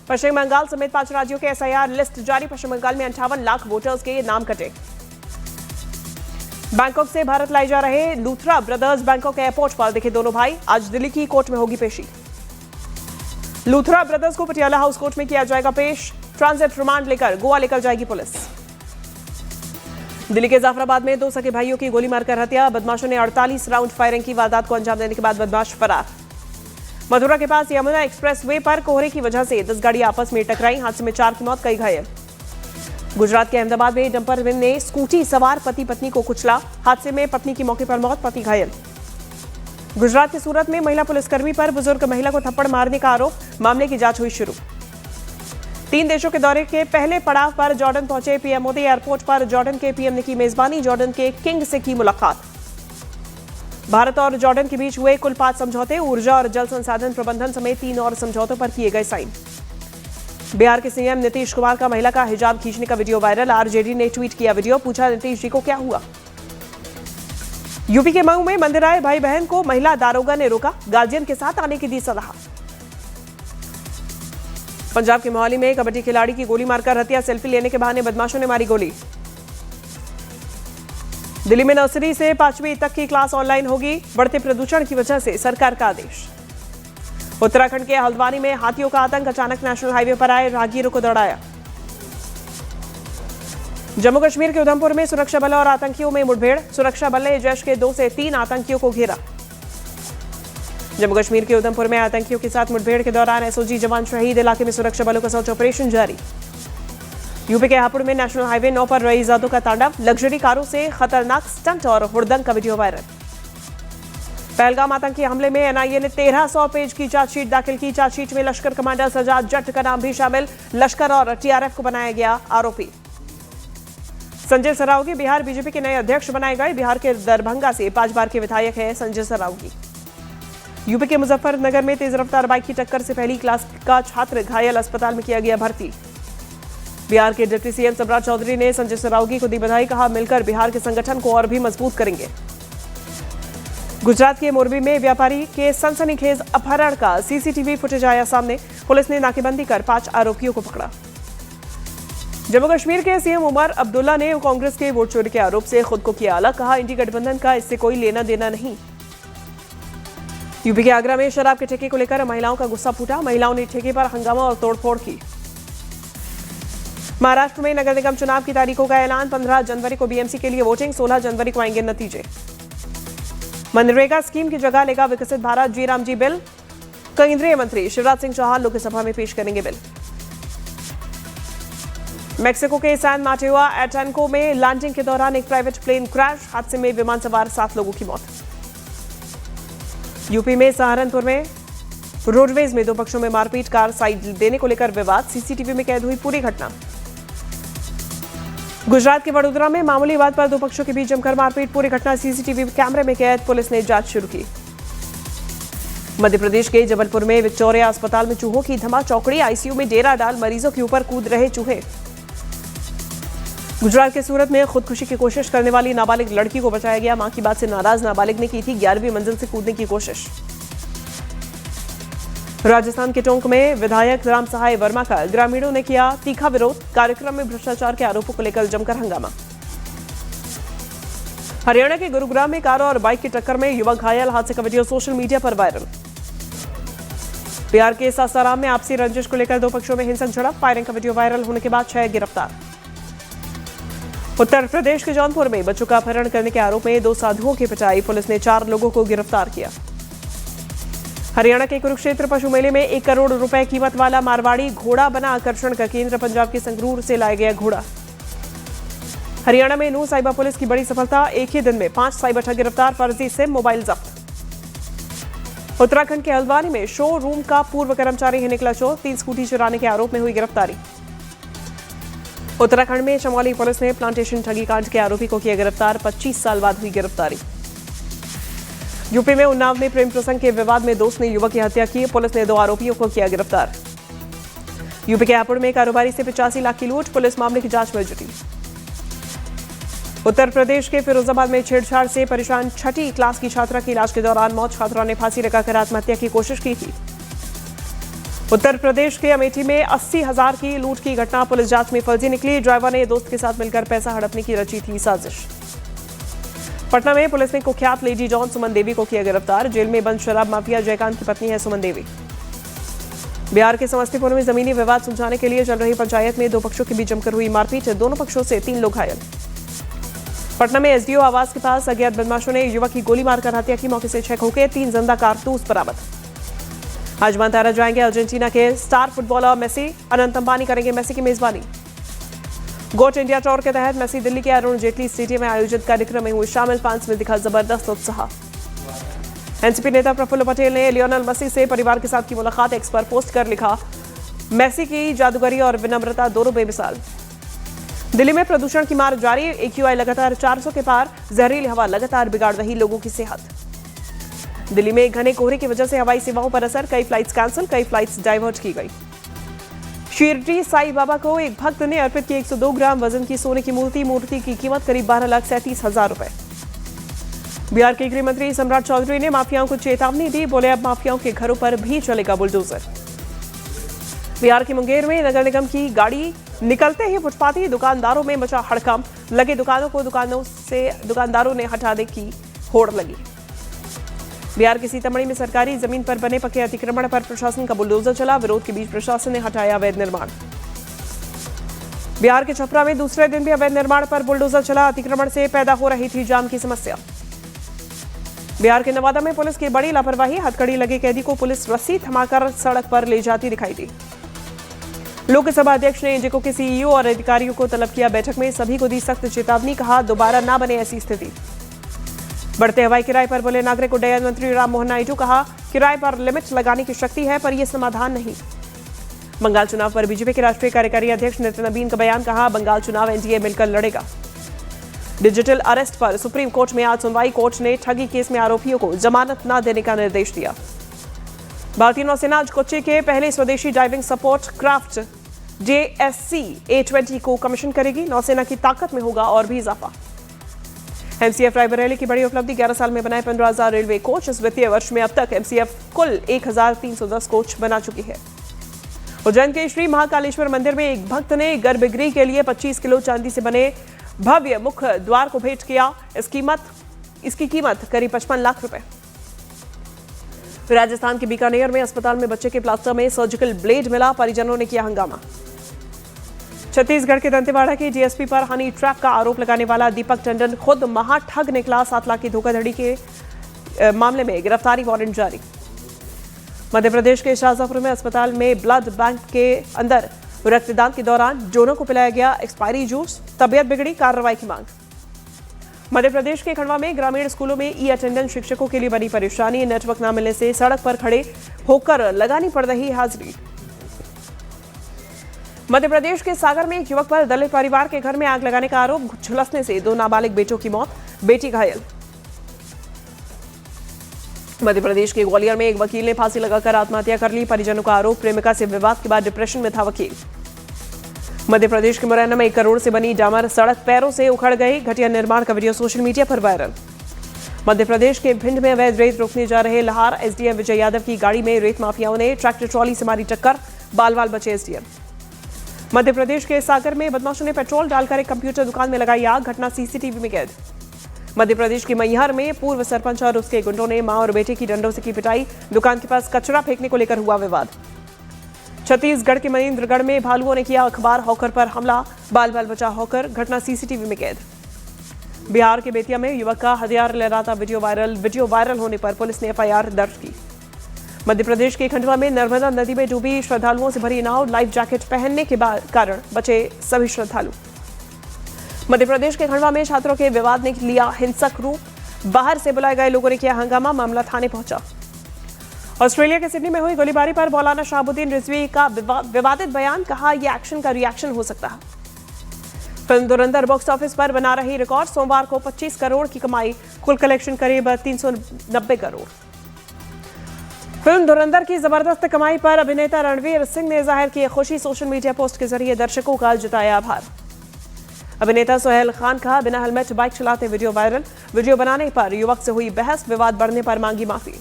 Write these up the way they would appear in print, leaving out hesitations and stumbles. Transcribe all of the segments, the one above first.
पश्चिम बंगाल समेत 5 राज्यों के एसआईआर लिस्ट जारी। पश्चिम बंगाल में 58 लाख वोटर्स के नाम कटे। बैंकॉक से भारत लाए जा रहे लूथरा ब्रदर्स बैंकॉक एयरपोर्ट पर दिखे दोनों भाई। आज दिल्ली की कोर्ट में होगी पेशी। लूथरा ब्रदर्स को पटियाला हाउस कोर्ट में किया जाएगा पेश। ट्रांजिट रिमांड लेकर गोवा लेकर जाएगी पुलिस। दिल्ली के जाफराबाद में 2 सगे भाइयों की गोली मारकर हत्या। बदमाशों ने 48 राउंड फायरिंग की। वारदात को अंजाम देने के बाद बदमाश फरार। मथुरा के पास यमुना एक्सप्रेस वे पर कोहरे की वजह से 10 गाड़ियां आपस में टकराई। हादसे में 4 की मौत, कई घायल। गुजरात के अहमदाबाद में डंपर ने स्कूटी सवार पति पत्नी को कुचला। हादसे में पत्नी की मौके पर मौत, पति घायल। गुजरात के सूरत में महिला पुलिसकर्मी पर बुजुर्ग महिला को थप्पड़ मारने का आरोप। मामले की जांच हुई शुरू। 3 देशों के दौरे के पहले पड़ाव पर जॉर्डन पहुंचे पीएम मोदी। एयरपोर्ट पर जॉर्डन के पीएम ने की मेजबानी। जॉर्डन के किंग से की मुलाकात। भारत और जॉर्डन के बीच हुए कुल 5 समझौते। ऊर्जा और जल संसाधन प्रबंधन समेत 3 और समझौतों पर किए गए साइन। बिहार के सीएम नीतीश कुमार का महिला का हिजाब खींचने का वीडियो वायरल। आरजेडी ने ट्वीट किया वीडियो। पूछा, नीतीश जी को क्या हुआ। यूपी के मऊ में मंदिर आए भाई बहन को महिला दारोगा ने रोका। गार्जियन के साथ आने की दी सलाह। पंजाब के मोहाली में कबड्डी खिलाड़ी की गोली मारकर हत्या। सेल्फी लेने के बहाने बदमाशों ने मारी गोली। दिल्ली में नर्सरी से 5वीं तक की क्लास ऑनलाइन होगी। बढ़ते प्रदूषण की वजह से सरकार का आदेश। उत्तराखंड के हल्द्वानी में हाथियों का आतंक। अचानक नेशनल हाईवे पर आए राहगीरों को दौड़ाया। जम्मू कश्मीर के उधमपुर में सुरक्षा बल और आतंकियों में मुठभेड़। सुरक्षा बल ने जैश के 2 से 3 आतंकियों को घेरा। जम्मू कश्मीर के उधमपुर में आतंकियों के साथ मुठभेड़ के दौरान एसओजी जवान शहीद। इलाके में सुरक्षा बलों का सर्च ऑपरेशन जारी। यूपी के हापुड़ में नेशनल हाईवे 9 पर रईसजादों का तांडव। लग्जरी कारों से खतरनाक स्टंट और हुड़दंग का वीडियो वायरल। पहलगाम आतंकी हमले में एनआईए ने 1300 पेज की चार्जशीट दाखिल की। चार्जशीट में लश्कर कमांडर सजाद जट्ट का नाम भी शामिल। लश्कर और टीआरएफ को बनाया गया आरोपी। संजय सरावगी बिहार बीजेपी के नए अध्यक्ष बनाए गए। बिहार के दरभंगा से 5 बार के विधायक हैं संजय सरावगी। यूपी के मुजफ्फरनगर में तेज रफ्तार बाइक की टक्कर से पहली क्लास का छात्र घायल। अस्पताल में किया गया भर्ती। बिहार के डिप्टी सीएम सम्राट चौधरी ने संजय सरावगी को दी बधाई। कहा, मिलकर बिहार के संगठन को और भी मजबूत करेंगे। गुजरात के मोरबी में व्यापारी के सनसनीखेज अपहरण का सीसीटीवी फुटेज आया सामने। पुलिस ने नाकेबंदी कर 5 आरोपियों को पकड़ा। जम्मू कश्मीर के सीएम उमर अब्दुल्ला ने कांग्रेस के वोट चोरी के आरोप से खुद को किया अलग। कहा, इंडी गठबंधन का इससे कोई लेना देना नहीं। यूपी के आगरा में शराब के ठेके को लेकर महिलाओं का गुस्सा फूटा। महिलाओं ने ठेके पर हंगामा और तोड़फोड़ की। महाराष्ट्र में नगर निगम चुनाव की तारीखों का ऐलान। 15 जनवरी को बीएमसी के लिए वोटिंग। 16 जनवरी को आएंगे नतीजे। मनरेगा स्कीम की जगह लेगा विकसित भारत जी राम जी बिल। केंद्रीय मंत्री शिवराज सिंह चौहान लोकसभा में पेश करेंगे बिल। मेक्सिको के सैन माटेओ एटेनको में लैंडिंग के दौरान एक प्राइवेट प्लेन क्रैश। हादसे में विमान सवार 7 लोगों की मौत। यूपी में सहारनपुर में रोडवेज में 2 पक्षों में मारपीट। कार साइड देने को लेकर विवाद। सीसीटीवी में कैद हुई पूरी घटना। गुजरात के वडोदरा में मामूली बात पर 2 पक्षों के बीच जमकर मारपीट। पूरी घटना सीसीटीवी कैमरे में कैद। पुलिस ने जांच शुरू की। मध्य प्रदेश के जबलपुर में विक्टोरिया अस्पताल में चूहों की धमा चौकड़ी। आईसीयू में डेरा डाल मरीजों के ऊपर कूद रहे चूहे। गुजरात के सूरत में खुदकुशी की कोशिश करने वाली नाबालिग लड़की को बचाया गया। मां की बात से नाराज नाबालिग ने की थी 11वीं मंजिल से कूदने की कोशिश। राजस्थान के टोंक में विधायक राम सहाय वर्मा का ग्रामीणों ने किया तीखा विरोध। कार्यक्रम में भ्रष्टाचार के आरोपों को लेकर जमकर हंगामा। हरियाणा के गुरुग्राम में कार और बाइक की टक्कर में युवक घायल। हादसे का वीडियो सोशल मीडिया पर वायरल। बिहार के सासाराम में आपसी रंजिश को लेकर 2 पक्षों में हिंसक झड़प। फायरिंग का वीडियो वायरल होने के बाद 6 गिरफ्तार। उत्तर प्रदेश के जौनपुर में बच्चों का अपहरण करने के आरोप में 2 साधुओं की पिटाई। पुलिस ने 4 लोगों को गिरफ्तार किया। हरियाणा के कुरुक्षेत्र पशु मेले में 1 करोड़ रुपए कीमत वाला मारवाड़ी घोड़ा बना आकर्षण का केंद्र। पंजाब के संगरूर से लाया गया घोड़ा। हरियाणा में नूह साहिबा पुलिस की बड़ी सफलता। एक ही दिन में 5 साइबर ठग गिरफ्तार। फर्जी सिम मोबाइल जब्त। उत्तराखंड के हल्द्वानी में शोरूम का पूर्व कर्मचारी है निकला चोर। 3 स्कूटी चुराने के आरोप में हुई गिरफ्तारी। उत्तराखंड में चमोली पुलिस ने प्लांटेशन ठगी कांड के आरोपी को किया गिरफ्तार। 25 साल बाद हुई गिरफ्तारी। यूपी में उन्नाव में प्रेम प्रसंग के विवाद में दोस्त ने युवक की हत्या की। पुलिस ने 2 आरोपियों को किया गिरफ्तार। यूपी के हापुड़ में कारोबारी से 85 लाख की लूट। पुलिस मामले की जांच में जुटी। उत्तर प्रदेश के फिरोजाबाद में छेड़छाड़ से परेशान 6ठी क्लास की छात्रा की इलाज के दौरान मौत। छात्रा ने फांसी लगाकर आत्महत्या की कोशिश की थी। उत्तर प्रदेश के अमेठी में 80,000 की लूट की घटना पुलिस जांच में फर्जी निकली। ड्राइवर ने दोस्त के साथ मिलकर पैसा हड़पने की रची थी साजिश। पटना में पुलिस ने कुख्यात लेडी जॉन सुमन देवी को किया गिरफ्तार। जेल में बंद शराब माफिया जयकांत की पत्नी है सुमन देवी। बिहार के समस्तीपुर में जमीनी विवाद सुलझाने के लिए चल रही पंचायत में दो पक्षों के बीच जमकर हुई मारपीट। दोनों पक्षों से 3 लोग घायल। पटना में एसडीओ आवास के पास अज्ञात बदमाशों ने युवक की गोली मारकर हत्या की। मौके से 6 खोखे 3 जिंदा कारतूस बरामद। आज मातारा जाएंगे अर्जेंटीना के star footballer Messi. Anant Ambani करेंगे मेसी की मेजबानी। गोट इंडिया टूर के तहत मेसी दिल्ली के अरुण जेटली स्टेडियम में आयोजित कार्यक्रम में हुए शामिल। फैंस में दिखा जबरदस्त उत्साह। एनसीपी नेता प्रफुल्ल पटेल ने लियोनेल मेसी से परिवार के साथ की मुलाकात एक्स पर पोस्ट कर लिखा, मेसी की जादूगरी और विनम्रता दोनों बेमिसाल। दिल्ली में प्रदूषण की मार जारी। AQI लगातार 400 के पार। जहरीली हवा लगातार बिगाड़ रही लोगों की सेहत। दिल्ली में घने कोहरे की वजह से हवाई सेवाओं पर असर। कई फ्लाइट्स कैंसिल, कई फ्लाइट्स डाइवर्ट की गई। शिरडी साई बाबा को एक भक्त ने अर्पित की 102 ग्राम वजन की सोने की मूर्ति। मूर्ति की कीमत करीब 12,37,000 रुपए। बिहार के गृह मंत्री सम्राट चौधरी ने माफियाओं को चेतावनी दी। बोले अब माफियाओं के घरों पर भी चलेगा बुलडोजर। बिहार के मुंगेर में नगर निगम की गाड़ी निकलते ही फुटपाती दुकानदारों में मचा हड़कंप। लगे दुकानदारों ने हटाने की होड़ लगी। बिहार के सीतामढ़ी में सरकारी जमीन पर बने पक्के अतिक्रमण पर प्रशासन का बुलडोजर चला। विरोध के बीच प्रशासन ने हटाया अवैध निर्माण। बिहार के छपरा में दूसरे दिन भी अवैध निर्माण पर बुलडोजर चला। अतिक्रमण से पैदा हो रही थी जाम की समस्या। बिहार के नवादा में पुलिस की बड़ी लापरवाही। हथकड़ी लगे कैदी को पुलिस रस्सी थमाकर सड़क पर ले जाती दिखाई दी। लोकसभा अध्यक्ष ने इंडिको के सीईओ और अधिकारियों को तलब किया। बैठक में सभी को दी सख्त चेतावनी। कहा दोबारा ना बने ऐसी स्थिति। बढ़ते हवाई किराए पर बोले नागरिक उड्डयन मंत्री राममोहन नायडू। कहा किराए पर लिमिट लगाने की शक्ति है पर यह समाधान नहीं। बंगाल चुनाव पर बीजेपी के राष्ट्रीय कार्यकारी अध्यक्ष नितिन नबीन का बयान। कहा बंगाल चुनाव एनडीए मिलकर लड़ेगा। डिजिटल अरेस्ट पर सुप्रीम कोर्ट में आज सुनवाई। कोर्ट ने ठगी केस में आरोपियों को जमानत न देने का निर्देश दिया। भारतीय नौसेना आज कोच्चि के पहले स्वदेशी diving support craft JSC A20 को कमीशन करेगी। नौसेना की ताकत में होगा और भी इजाफा। MCF रायबरेली की बड़ी उपलब्धि। 11 साल में बनाए 15,000 रेलवे कोच। इस वित्तीय वर्ष में अब तक MCF कुल 1,310 कोच बना चुकी है। उज्जैन के श्री महाकालेश्वर मंदिर में एक भक्त ने गर्भगृह के लिए 25 किलो चांदी से बने भव्य मुख्य द्वार को भेंट किया। इसकी कीमत करीब 55 लाख रुपए। राजस्थान के बीकानेर में अस्पताल में बच्चे के प्लास्टर में सर्जिकल ब्लेड मिला। परिजनों ने किया हंगामा। छत्तीसगढ़ के दंतेवाड़ा के डीएसपी पर हनी ट्रैप का आरोप लगाने वाला दीपक टंडन खुद महाठग निकला। 7 लाख की धोखाधड़ी के मामले में गिरफ्तारी वारंट जारी। मध्य प्रदेश के शाहजहांपुर में अस्पताल में ब्लड बैंक के अंदर रक्तदान के दौरान जोनों को पिलाया गया एक्सपायरी जूस। तबियत बिगड़ी, कार्रवाई की मांग। मध्य प्रदेश के खंडवा में ग्रामीण स्कूलों में ई अटेंडेंस शिक्षकों के लिए बनी परेशानी। नेटवर्क न मिलने से सड़क पर खड़े होकर लगानी पड़ रही हाजिरी। मध्य प्रदेश के सागर में एक युवक पर दलित परिवार के घर में आग लगाने का आरोप। झुलसने से 2 नाबालिग बेटों की मौत, बेटी घायल। मध्य प्रदेश के ग्वालियर में एक वकील ने फांसी लगाकर आत्महत्या कर ली। परिजनों का आरोप प्रेमिका से विवाद के बाद डिप्रेशन में था वकील। मध्य प्रदेश के मुरैना में 1 करोड़ से बनी डामर सड़क पैरों से उखड़ गई। घटिया निर्माण का वीडियो सोशल मीडिया पर वायरल। मध्य प्रदेश के भिंड में अवैध रेत रोकने जा रहे लहार एसडीएम विजय यादव की गाड़ी में रेत माफियाओं ने ट्रैक्टर ट्रॉली से मारी टक्कर। बाल बचे एसडीएम। मध्य प्रदेश के सागर में बदमाशों ने पेट्रोल डालकर एक कंप्यूटर दुकान में लगाई आग। घटना सीसीटीवी में कैद। मध्य प्रदेश के मैहर में पूर्व सरपंच और उसके गुंडों ने मां और बेटे की डंडों से की पिटाई। दुकान के पास कचरा फेंकने को लेकर हुआ विवाद। छत्तीसगढ़ के मनेन्द्रगढ़ में भालुओं ने किया अखबार हॉकर पर हमला। बाल बचा हॉकर। घटना सीसीटीवी में कैद। बिहार के बेतिया में युवक का हथियार लहराता वीडियो वायरल होने पर पुलिस ने एफआईआर दर्ज की। मध्य प्रदेश के खंडवा में नर्मदा नदी में डूबी श्रद्धालुओं से भरी नाव। लाइफ जैकेट पहनने के कारण बचे सभी श्रद्धालु। मध्य प्रदेश के खंडवा में छात्रों के विवाद ने लिया हिंसक रूप। बाहर से बुलाए गए लोगों ने किया हंगामा। मामला थाने पहुंचा। ऑस्ट्रेलिया के सिडनी में हुई गोलीबारी पर मौलाना शहाबुद्दीन रिजवी का विवादित बयान। कहा यह एक्शन का रिएक्शन हो सकता है। फिल्म धुरंधर बॉक्स ऑफिस पर बना रही रिकॉर्ड। सोमवार को 25 करोड़ की कमाई। कुल कलेक्शन करीब 390 करोड़। फिल्म धुरंधर की जबरदस्त कमाई पर अभिनेता रणवीर सिंह ने जाहिर की खुशी। सोशल मीडिया पोस्ट के जरिए दर्शकों का जताया आभार। अभिनेता सोहेल खान का बिना हेलमेट बाइक चलाते वीडियो वायरल। वीडियो बनाने पर युवक से हुई बहस। विवाद बढ़ने पर मांगी माफी।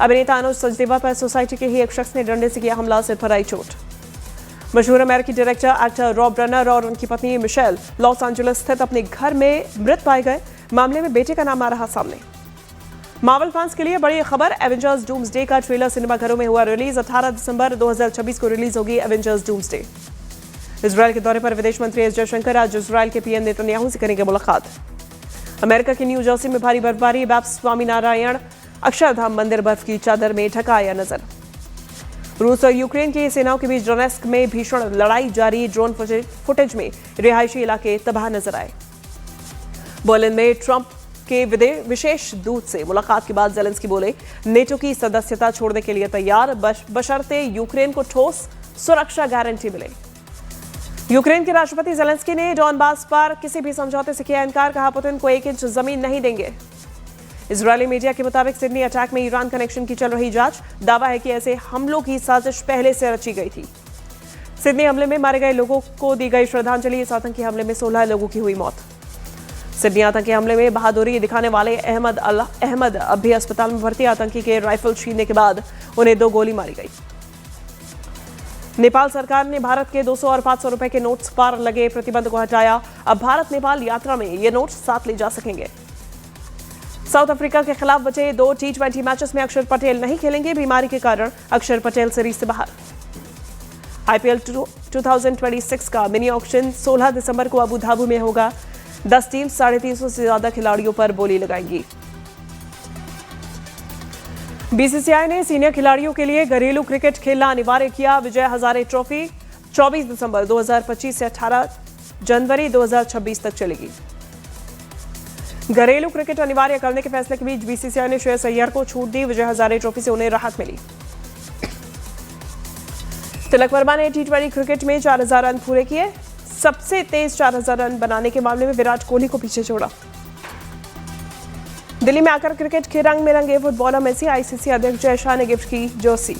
अभिनेता अनुज सचदेवा पर सोसाइटी के ही एक शख्स ने डंडे से किया हमला, सिर पर आई चोट। मशहूर अमेरिकी डायरेक्टर एक्टर रॉब रनर और उनकी पत्नी मिशेल लॉस एंजलिस स्थित अपने घर में मृत पाए गए। मामले में बेटे का नाम आ रहा सामने। मार्वल फैंस के लिए बड़ी खबर, एवेंजर्स डूम्सडे का ट्रेलर सिनेमाघरों में हुआ रिलीज। 18 दिसंबर 2026 को रिलीज होगी एवेंजर्स डूम्सडे। इजरायल के दौरे पर विदेश मंत्री एस जयशंकर आज इजरायल के पीएम नेतन्याहू से करेंगे मुलाकात। अमेरिका के न्यू जर्सी में भारी बर्फबारी, बैप्टिस्ट स्वामीनारायण अक्षरधाम मंदिर बर्फ की चादर में ढका आया नजर। रूस और यूक्रेन की सेनाओं के बीच डोनेस्क में भीषण लड़ाई जारी, ड्रोन फुटेज में रिहायशी इलाके तबाह नजर आए। बर्लिन में ट्रंप के विशेष दूत से मुलाकात के बाद जेलेंस्की बोले, नेटो की सदस्यता छोड़ने के लिए तैयार, बशर्ते यूक्रेन को ठोस सुरक्षा गारंटी मिले। यूक्रेन के राष्ट्रपति जेलेंस्की ने डॉनबास पर किसी भी समझौते से किया इनकार, कहा पुतिन को 1 इंच जमीन नहीं देंगे। इजरायली मीडिया के मुताबिक सिडनी अटैक में ईरान कनेक्शन की चल रही जांच, दावा है कि ऐसे हमलों की साजिश पहले से रची गई थी। सिडनी हमले में मारे गए लोगों को दी गई श्रद्धांजलि, इस आतंकी हमले में 16 लोगों की हुई मौत। सिडनी आतंकी हमले में बहादुरी दिखाने वाले अहमद अब भी अस्पताल में भर्ती। आतंकी के राइफल छीनने के बाद उन्हें 2 गोली मारी गई। नेपाल सरकार ने भारत के 200 और 500 रुपए के नोट्स पर लगे प्रतिबंध को हटाया। अब भारत नेपाल यात्रा में ये नोट्स साथ ले जा सकेंगे। साउथ अफ्रीका के खिलाफ बचे 2 T20 मैचेस में अक्षर पटेल नहीं खेलेंगे, बीमारी के कारण अक्षर पटेल सीरीज से बाहर। आईपीएल 2026 का मिनी ऑक्शन 16 दिसंबर को अबू धाबी में होगा। 10 टीम 350 से ज्यादा खिलाड़ियों पर बोली लगाएंगी। बीसीसीआई ने सीनियर खिलाड़ियों के लिए घरेलू क्रिकेट खेलना अनिवार्य किया। विजय हजारे ट्रॉफी 24 दिसंबर 2025 से 18 जनवरी 2026 तक चलेगी। घरेलू क्रिकेट अनिवार्य करने के फैसले के बीच बीसीसीआई ने श्रेयस अय्यर को छूट दी। विजय हजारे ट्रॉफी से उन्हें राहत मिली। तिलक वर्मा ने T20 क्रिकेट में 4000 रन पूरे किए। सबसे तेज 4000 रन बनाने के मामले में विराट कोहली को पीछे छोड़ा। दिल्ली में आकर क्रिकेट के रंग में रंगे फुटबॉलर मेसी, आईसीसी अध्यक्ष जय शाह ने गिफ्ट की जर्सी।